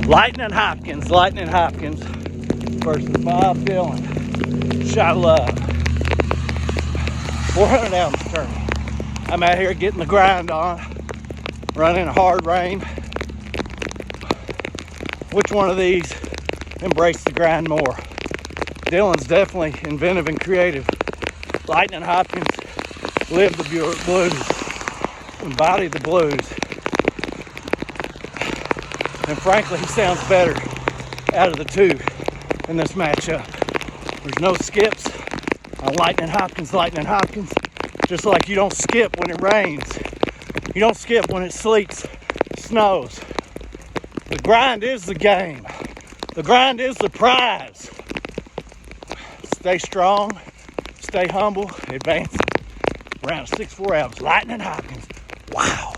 Lightnin Hopkins versus Bob Dylan. Shot of love. 400 ounce tournament. I'm out here getting the grind on, running a hard rein. Which one of these embraced the grind more? Dylan's definitely inventive and creative. Lightnin Hopkins lived the blues, embodied the blues. And frankly, he sounds better out of the two in this matchup. There's no skips on Lightnin Hopkins. Just like you don't skip when it rains. You don't skip when it sleets, snows. The grind is the game. The grind is the prize. Stay strong, stay humble, advance. Round 6-4 ounce. Lightnin Hopkins. Wow.